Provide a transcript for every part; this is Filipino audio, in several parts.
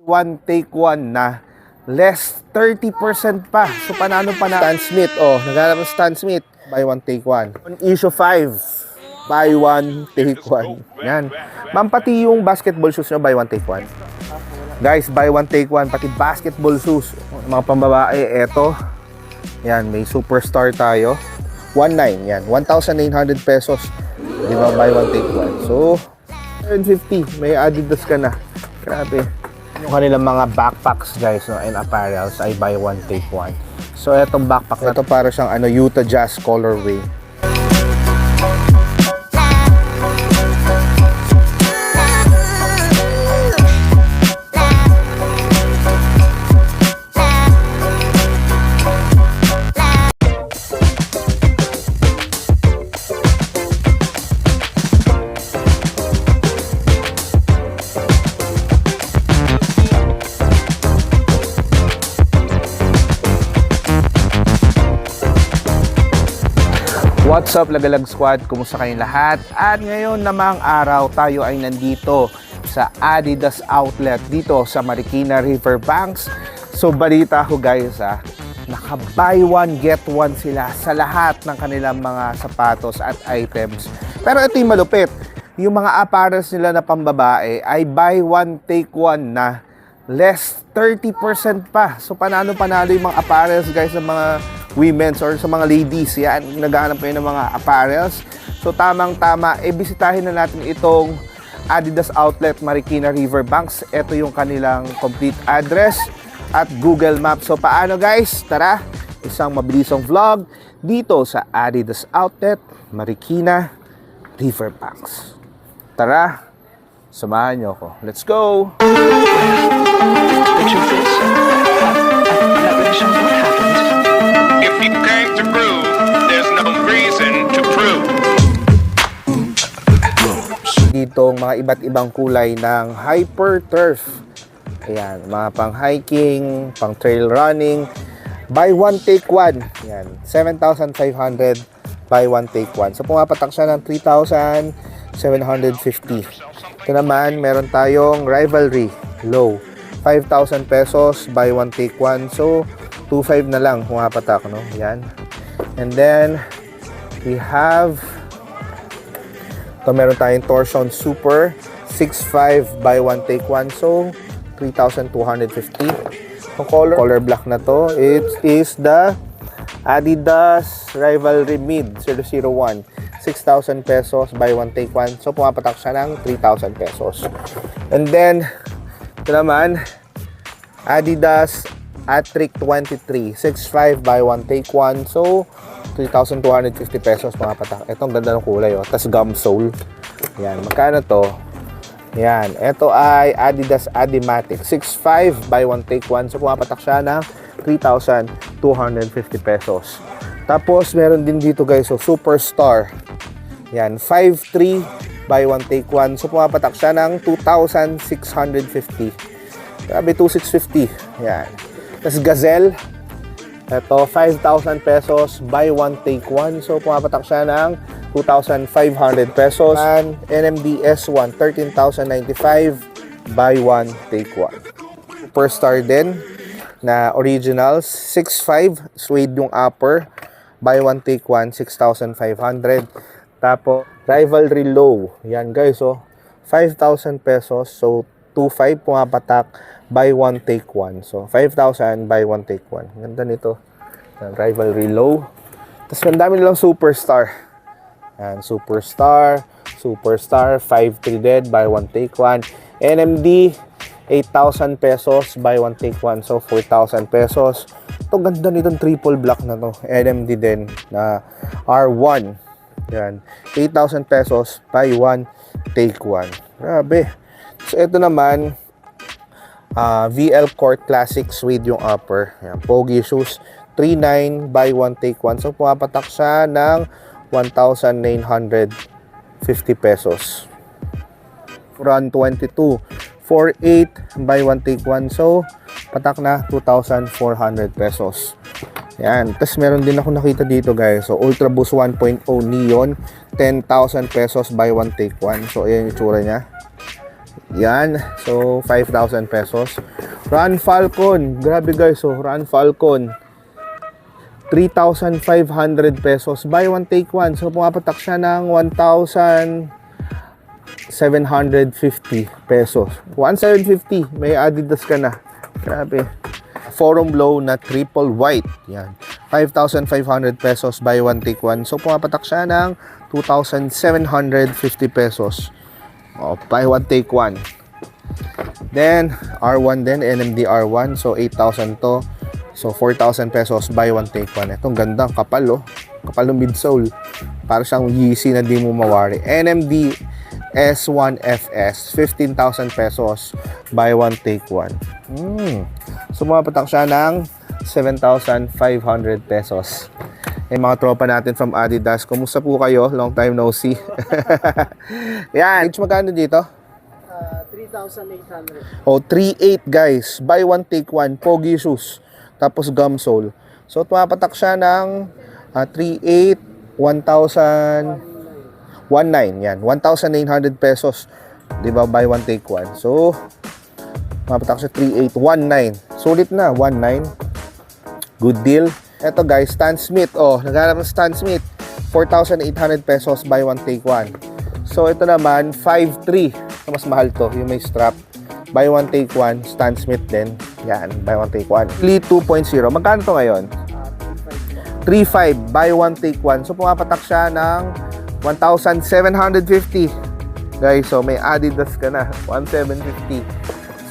one take one na less 30% pa. So panalo pa na Stan Smith. Oh, naghanap ng Stan Smith. Buy one take one. On issue 5, buy one take one. Yan. Ma'am, pati yung basketball shoes nyo, buy one take one. Guys, buy one take one. Pati basketball shoes. Mga pambabae, eto. Yan, may superstar tayo. 1.9. Yan, 1,900 pesos. Di ba, buy one take one. So, 750. May Adidas ka na. Grabe. Yung kanilang mga backpacks guys, no, and apparels ay buy one take one. So etong backpack na to para siyang Utah Jazz colorway. What's up, Lagalag Squad? Kumusta kayong lahat? At ngayon namang araw tayo ay nandito sa Adidas Outlet dito sa Marikina Riverbanks. So balita ko guys, naka buy one get one sila sa lahat ng kanilang mga sapatos at items. Pero ito yung malupit, yung mga apparels nila na pambabae ay buy one take one na less 30% pa. So panalo yung mga apparels guys ng mga women's or sa mga ladies. Yan, naghahanap kayo ng mga apparels. So tamang-tama, bisitahin na natin itong Adidas Outlet Marikina Riverbanks. Ito yung kanilang complete address at Google Maps. So paano guys? Tara, isang mabilisong vlog dito sa Adidas Outlet Marikina Riverbanks. Tara, samahan nyo ako. Let's go! If you came to prove, there's no reason to prove. Dito mga iba't ibang kulay ng Hyper Turf. Ayan, mga pang hiking, pang trail running. Buy one take one. Ayan, 7,500 buy one take one. So pumapatak siya ng 3,750. Ito naman, meron tayong Rivalry Low. 5,000 pesos buy one take one. So 2.5 na lang pumapatak, no? Yan. And then we have ito, meron tayong Torsion Super 6.5 buy one take one. So 3,250. Yung color black na to, it is the Adidas Rivalry Mid 001. 6,000 pesos buy one take one. So pumapatak siya ng 3,000 pesos. And then ito naman, Adidas Atric 23, 6.5 buy one take one. So 3,250 pesos mga patak. Itong ganda ng kulay, oh. Tas gum sole. Yan, magkano to? Yan, ito ay Adidas Adimatic 6.5 buy one take one. So pumapatak siya ng 3,250 pesos. Tapos meron din dito guys, so Superstar. Yan, 5.3 buy one take one. So pumapatak siya ng 2,650. Grabe, 2,650. Yan. Tapos Gazelle, ito 5,000 pesos buy one take one. So pumapatak siya ng 2,500 pesos. And NMD S1 13,095 buy one take one. Superstar din na originals 6.5 suede yung upper, buy one take one 6,500. Tapos Rivalry Low, yan guys, 5,000 pesos. So 2.5 pumapatak buy one take one. So 5,000 buy one take one. Ganda nito. Rivalry Low. Tapos ang dami nilang Superstar. Yan, Superstar 5.3 dead buy one take one. NMD 8,000 pesos buy one take one. So 4,000 pesos. Ito ganda nitong triple black na to. NMD din na R1. Yan, 8,000 pesos buy one take one. Grabe. So ito naman, VL Court Classic suede yung upper. Yan, Pogi shoes 3.9 buy one take one. So pumapatak siya ng 1,950 pesos. Run 22 4.8 buy one take one. So patak na 2,400 pesos. Yan. Tapos meron din ako nakita dito guys. So Ultra Boost 1.0 Neon 10,000 pesos buy one take one. So ayan yung tsura niya. Yan. So, 5,000 pesos. Run Falcon. Grabe guys. So, Run Falcon. 3,500 pesos. Buy one, take one. So, pumapatak siya ng 1,750 pesos. 1,750. May Adidas ka na. Grabe. Forum low na triple white. Yan. 5,500 pesos. Buy one, take one. So, pumapatak siya ng 2,750 pesos. Oh, buy one, take one. Then, R1 din. NMD R1. So, 8,000 to. So, 4,000 pesos. Buy one, take one. Itong gandang kapal, oh. Kapal ng midsole. Para siyang Yeezy na di mo mawari. NMD S1FS. 15,000 pesos. Buy one, take one. So, mapatak siya ng 7,500 pesos. Eh, mga tropa natin from Adidas. Kumusta po kayo? Long time no see. Yan. Age magkano dito? 3,800. O, 3,800 guys. Buy one, take one. Pogi shoes. Tapos gum sole. So, tumapatak siya ng 3,800, 1,000, 19. Yan. 1,900 pesos. Diba? Buy one, take one. So, tumapatak siya 3,819. Sulit na. 19. Good deal. Eto guys, Stan Smith. Oh, naghanap ng Stan Smith. 4,800 pesos. Buy one, take one. So, ito naman, 5,300. Mas mahal to. Yung may strap. Buy one, take one. Stan Smith din. Yan. Buy one, take one. Lee 2.0. Magkano to ngayon? 3,500. Buy one, take one. So, pumapatak siya ng 1,750. Guys, so may Adidas ka na. 1,750.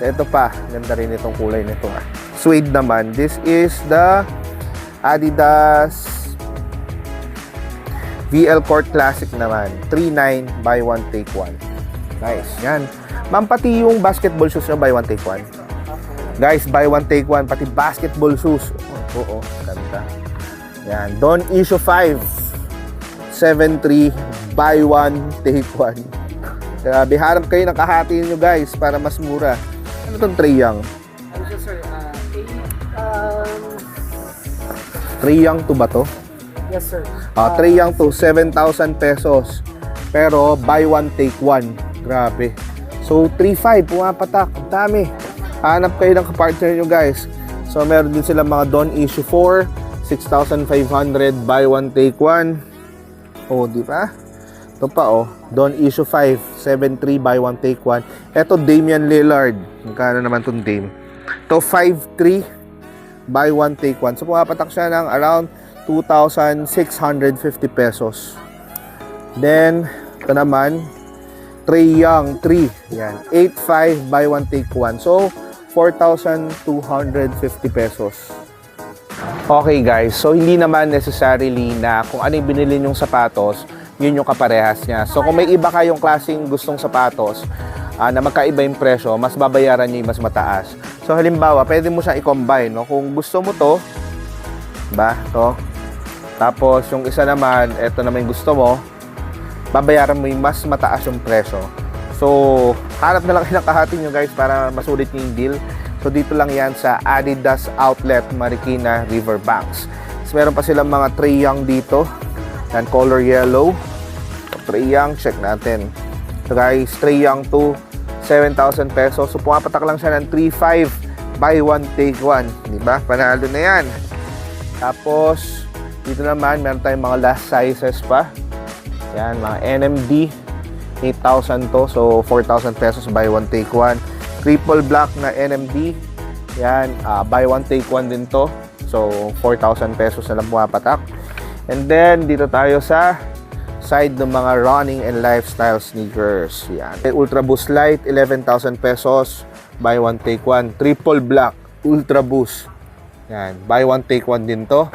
So, ito pa. Ganda rin itong kulay nito. Suede naman. This is the Adidas VL Court Classic naman. 3,900. Buy one, take one. Nice. Yan. Ma'am, pati yung basketball shoes nyo, buy one, take one. Guys, buy one, take one. Pati basketball shoes. Oo, ganda. Yan. Don't issue 5. 7,300. Buy one, take one. Grabe, harap kayo ng kahati nyo guys para mas mura. Ano itong Trae Young? Ano siya, sir? Trae Young to ba to? Yes, sir. Trae Young to, 7,000 pesos. Pero, buy one, take one. Grabe. So, 3,500, pumapatak. Ang dami. Hanap kayo ng kapartner nyo, guys. So, meron din sila mga Don't Issue 4, 6,500, buy one, take one. Oh, di ba? Ito pa, oh. Don't Issue 5, 7,300, buy one, take one. Ito, Damian Lillard. Magkano naman itong Dame? Ito, 5,300, buy one, take one. So, pumapatak siya ng around 2,650 pesos. Then, ito naman, Trae Young 3. Yan. 8,500, buy one, take one. So, 4,250 pesos. Okay guys, so hindi naman necessarily na kung ano yung binili nyong sapatos, yun yung kaparehas niya. So, kung may iba kayong klaseng gustong sapatos na magkaiba yung presyo, mas babayaran nyo yung mas mataas. So, halimbawa, pwede mo siya i-combine. No? Kung gusto mo to, ba? To. Tapos, yung isa naman, eto naman yung gusto mo, babayaran mo yung mas mataas yung presyo. So, hanap na lang kayo ng kahati nyo guys para masulit yung deal. So, dito lang yan sa Adidas Outlet Marikina Riverbanks. So, meron pa silang mga Trae Young dito. Yan, color yellow. So, Trae Young, check natin. So, guys, Trae Young to 7,000 pesos. So, pumapatak lang siya ng 3,500. Buy one, take one. Diba? Panalo na yan. Tapos, dito naman, meron tayong mga last sizes pa. Yan, mga NMD, 8,000 to. So, 4,000 pesos, buy one, take one. Triple black na NMD. Yan, buy one, take one din to. So, 4,000 pesos na lang pumapatak. And then, dito tayo sa side ng mga running and lifestyle sneakers. Yan. Ultra Boost Light, 11,000 pesos. Buy one, take one. Triple black, Ultra Boost. Yan, buy one, take one din to.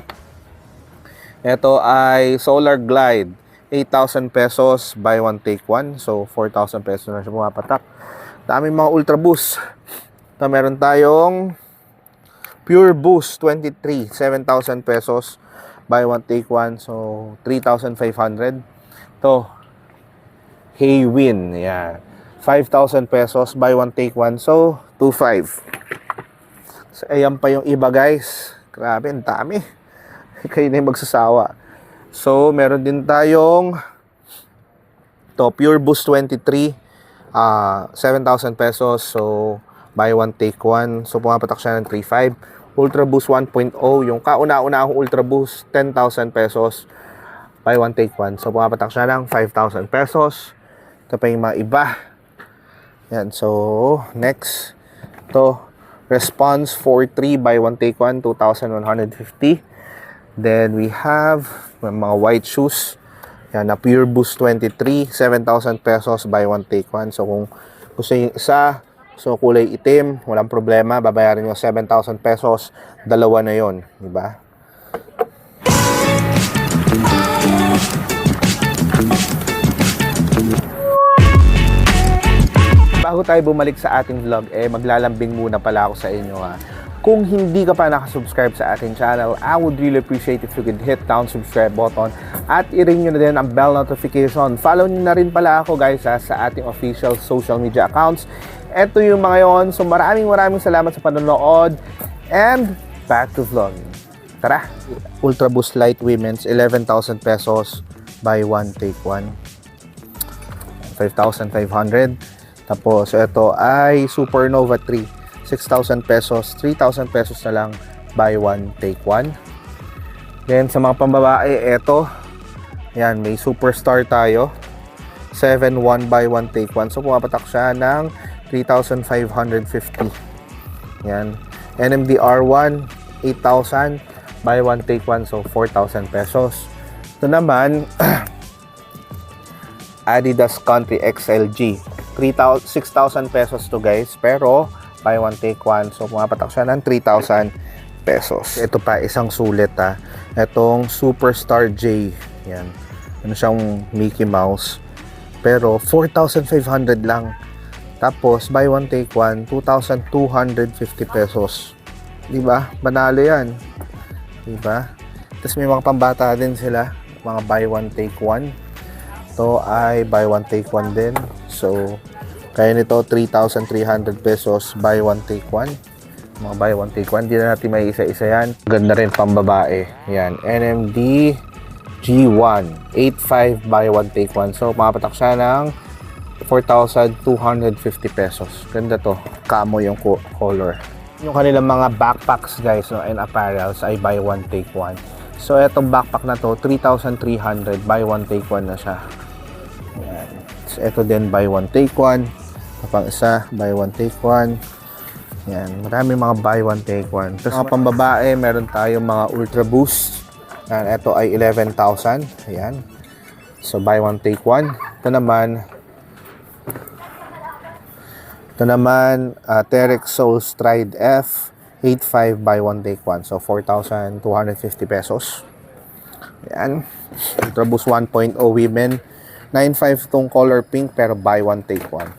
Ito ay Solar Glide. 8,000 pesos, buy one, take one. So, 4,000 pesos na siya pumapatak. Daming mga Ultra Boost. Ito, meron tayong Pure Boost 23, 7,000 pesos. Buy one, take one. So, 3,500. Ito, Haywin. Yan. 5,000 pesos. Buy one, take one. So, 2,500. So, ayan pa yung iba, guys. Grabe, ang dami. Kayo na yung magsasawa. So, meron din tayong ito, Pure Boost 23. 7,000 pesos. So, buy one, take one. So, pumapatak siya ng 3,500. Ultra Boost 1.0. Yung kauna-unahong Ultra Boost, 10,000 pesos. Buy one, take one. So, pumapatak siya ng 5,000 pesos. Ito pa yung mga iba. Yan. So, next. Ito, Response 4.3, buy one, take one, 2,150. Then, we have mga white shoes. Yan, na Pure Boost 23, 7,000 pesos, buy one, take one. So, kung gusto yung isa, so kulay itim, walang problema, babayaran nyo 7,000 pesos, dalawa na yon, di ba? Bago tayo bumalik sa ating vlog, maglalambing muna pala ako sa inyo ha. Kung hindi ka pa nakasubscribe sa ating channel, I would really appreciate if you could hit down subscribe button at i-ring nyo na din ang bell notification. Follow nyo na rin pala ako guys ha, sa ating official social media accounts. Ito yung mga yon. So maraming salamat sa panonood and back to vlogging. Tara! Ultra Boost Light Women's, 11,000 pesos, buy one, take one. 5,500. Tapos, ito ay Supernova 3. 6,000 pesos. 3,000 pesos na lang. Buy one, take one. Then, sa mga pambabae, ito. Yan, may Superstar tayo. 7,100 buy one, take one. So, pumapatak siya ng 3,550. Yan. NMDR1, 8,000. Buy one, take one. So, 4,000 pesos. Ito naman, Adidas Country XLG. 6,000 pesos to guys, pero buy one, take one. So, pumapatak siya ng 3,000 pesos. Ito pa, isang sulit ha. Itong Superstar J. Yan. Ano siyang Mickey Mouse. Pero, 4,500 lang. Tapos, buy one, take one, 2,250 pesos. Diba? Banalo yan. Diba? Tapos, may mga pambata din sila. Mga buy one, take one. Ito ay buy one, take one din. So, kaya nito 3,300 pesos, buy one, take one. Mga buy one, take one. Hindi na natin may isa-isa yan. Ganda rin pambabae. Yan. NMD G1. 8,500 buy one, take one. So, mapatak siya ng 4,250 pesos. Ganda to. Camo yung color. Yung kanilang mga backpacks guys, no, and apparels ay buy one, take one. So, etong backpack na to, 3,300. Buy one, take one na siya. Yan. So, ito din, buy one, take one. Pang isa, buy one, take one. Yan. Marami mga buy one, take one. Tapos, mga pambabae, meron tayong mga Ultra Boost. Yan. Ito ay 11,000. Ayan. So, buy one, take one. Ito naman, Terex Soul Stride F. 8,500 buy one, take one. So, 4,250 pesos. Ayan. Ultra Boost 1.0 Women. 9,500 tong color pink pero buy one, take one.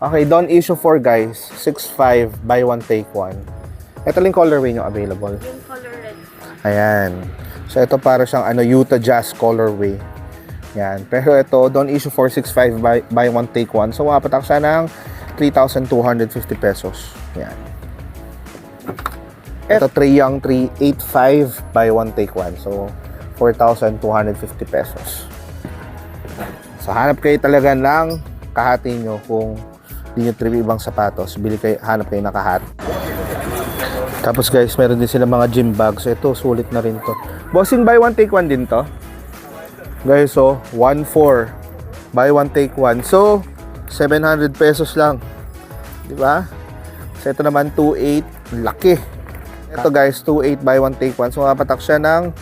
Okay, Don Issue 4 guys. 6,500 buy one, take one. Ito lang colorway nyo available. Yung color red. Ayan. So, ito para siyang Utah Jazz colorway. Yan. Pero ito, Don Issue 465 buy one, take one. So, mapatak siya ng 3,250 pesos. Yan. Ito, Trae Young 385 buy one, take one. So, 4,250 pesos. So, hanap kayo talaga ng kahati nyo kung di nyo trip ibang sapatos. Hanap kayo na kahati. Tapos guys, meron din sila mga gym bags. Ito, sulit na rin to. Bossing, buy one, take one din to. Guys, so, 1,400. Buy one, take one. So, 700 pesos lang. Diba? So, ito naman, 2,800. Laki. Ito guys, 2,800 buy one, take one. So, mapatak siya ng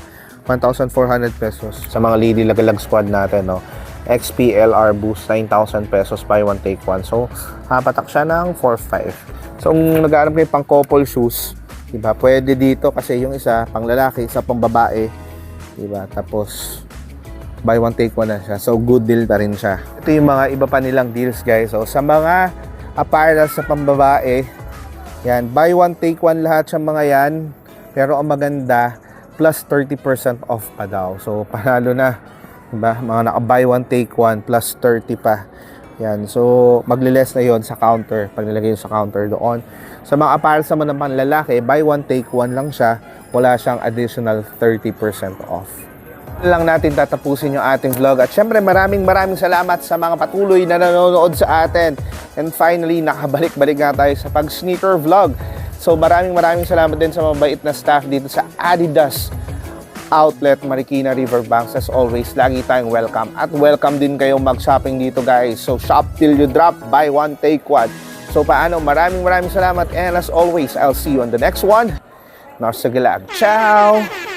1,400 pesos. Sa mga Lady Lagalag squad natin, no? XPLR Boost, 9,000 pesos buy one, take one. So, mapatak siya ng 4,500. So, kung nag-aaral kayo pang couple shoes, diba? Pwede dito kasi yung isa pang lalaki, isa pang babae. Diba? Tapos, buy one, take one na siya. So, good deal na rin siya. Ito yung mga iba pa nilang deals, guys. So, sa mga apparel sa pambabae, yan, buy one, take one lahat sa mga yan. Pero ang maganda, plus 30% off pa daw. So, panalo na. Diba? Mga naka buy one, take one, plus 30 pa. Yan. So, magle-less na yon sa counter. Pag nilagay yun sa counter doon. Sa mga apparels naman ng panlalaki, buy one, take one lang siya. Wala siyang additional 30% off. Lang natin tatapusin yung ating vlog. At syempre, maraming salamat sa mga patuloy na nanonood sa atin. And finally, nakabalik-balik nga tayo sa pag-sneaker vlog. So, maraming salamat din sa mabait na staff dito sa Adidas Outlet Marikina Riverbanks. As always, lagi tayong welcome. At welcome din kayong mag-shopping dito, guys. So, shop till you drop, buy one, take one. So, paano? Maraming salamat. And as always, I'll see you on the next one. Narsagilag. Ciao!